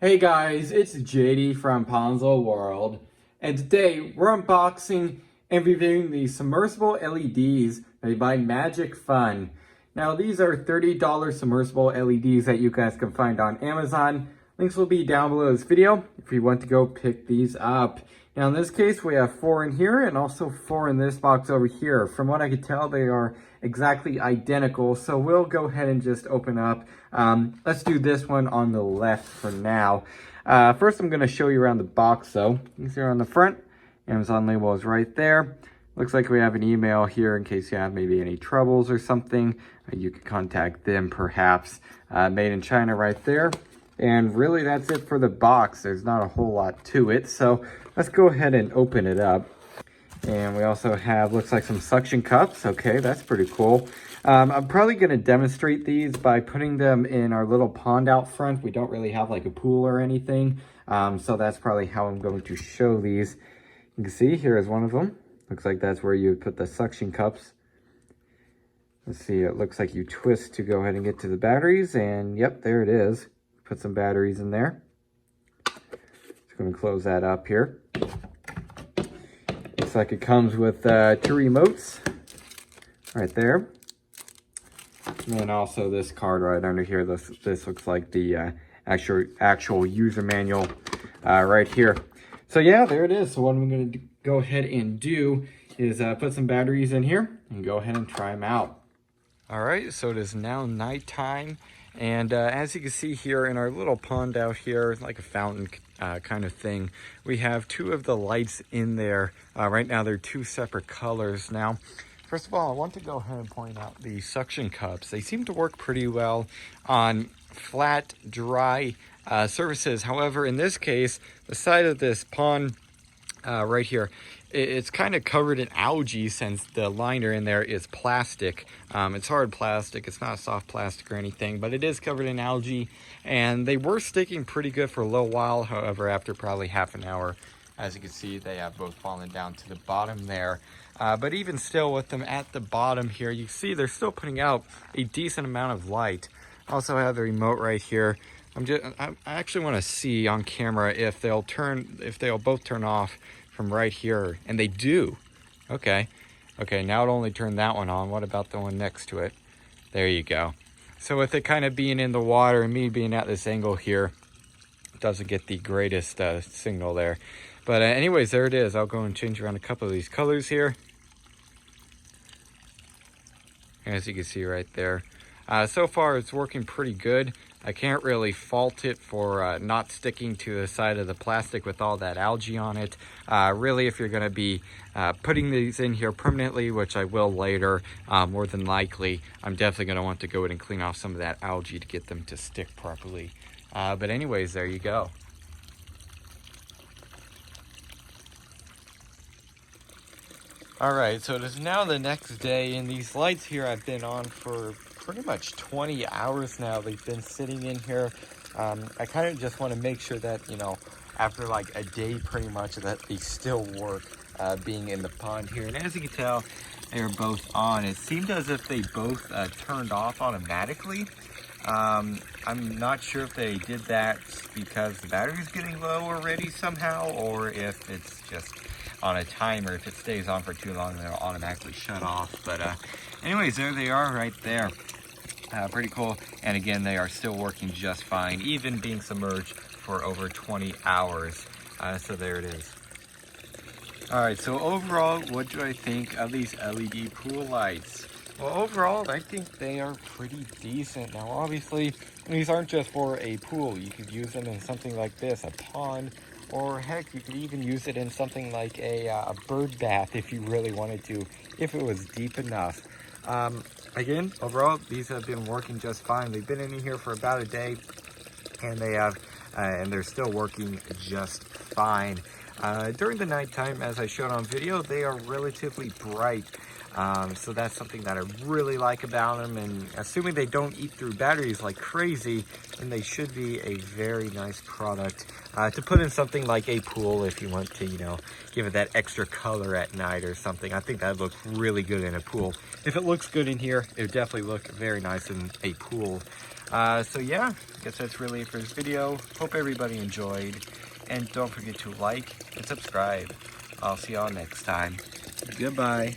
Hey guys, it's JD from Ponzo World, and today we're unboxing and reviewing the submersible LEDs made by Magicfun. Now these are $30 submersible LEDs that you guys can find on Amazon. Links will be down below this video if you want to go pick these up. Now in this case we have 4 in here and also 4 in this box over here. From what I could tell, they are exactly identical, so we'll go ahead and just open up. Let's do this one on the left for now. First I'm going to show you around the box though. You can see on the front, Amazon label is right there. Looks like we have an email here in case you have maybe any troubles or something. You can contact them perhaps. Made in China right there. And really that's it for the box. There's not a whole lot to it. So let's go ahead and open it up. And we also have, looks like some suction cups. Okay, that's pretty cool. I'm probably going to demonstrate these by putting them in our little pond out front. We don't really have like a pool or anything. So that's probably how I'm going to show these. You can see here is one of them. Looks like that's where you would put the suction cups. Let's see, it looks like you twist to go ahead and get to the batteries. And yep, there it is. Put some batteries in there. Just going to close that up here. Looks like it comes with 2 remotes right there. And then also this card right under here. This looks like the actual user manual right here. So yeah, there it is. So what I'm going to go ahead and do is put some batteries in here and go ahead and try them out. All right, so it is now nighttime. And as you can see here in our little pond out here, like a fountain kind of thing, we have 2 of the lights in there. Right now they're 2 separate colors. Now, first of all, I want to go ahead and point out the suction cups. They seem to work pretty well on flat, dry surfaces. However, in this case, the side of this pond right here, it's kind of covered in algae since the liner in there is plastic. It's hard plastic, it's not soft plastic or anything, but it is covered in algae, and they were sticking pretty good for a little while. However, after probably half an hour, as you can see, they have both fallen down to the bottom there. But even still, with them at the bottom here, you see they're still putting out a decent amount of light. Also have the remote right here. I actually want to see on camera if they'll both turn off from right here, and they do. Okay, now it only turned that one on. What about the one next to it? There you go. So with it kind of being in the water and me being at this angle here, it doesn't get the greatest signal there. But anyways, there it is. I'll go and change around a couple of these colors here. As you can see right there. So far it's working pretty good. I can't really fault it for not sticking to the side of the plastic with all that algae on it. Really, if you're going to be putting these in here permanently, which I will later, more than likely, I'm definitely going to want to go in and clean off some of that algae to get them to stick properly. But anyways, there you go. All right, so it is now the next day, and these lights here I've been on for pretty much 20 hours now. They've been sitting in here. I kind of just want to make sure that, you know, after like a day pretty much, that they still work being in the pond here. And as you can tell, they are both on. It seemed as if they both turned off automatically. I'm not sure if they did that because the battery's getting low already somehow, or if it's just on a timer. If it stays on for too long, they'll automatically shut off. But anyways, there they are right there. Pretty cool. And again, they are still working just fine, even being submerged for over 20 hours. So there it is. All right, so overall, what do I think of these LED pool lights? Well, overall, I think they are pretty decent. Now, obviously, these aren't just for a pool. You could use them in something like this, a pond, or heck, you could even use it in something like a bird bath if you really wanted to, if it was deep enough. Again, overall, these have been working just fine. They've been in here for about a day, and they're still working just fine. During the nighttime, as I showed on video, they are relatively bright. So that's something that I really like about them, and assuming they don't eat through batteries like crazy, then they should be a very nice product to put in something like a pool if you want to, you know, give it that extra color at night or something. I think that'd look really good in a pool. If it looks good in here, it would definitely look very nice in a pool. So yeah, I guess that's really it for this video. Hope everybody enjoyed, and don't forget to like and subscribe. I'll see y'all next time. Goodbye.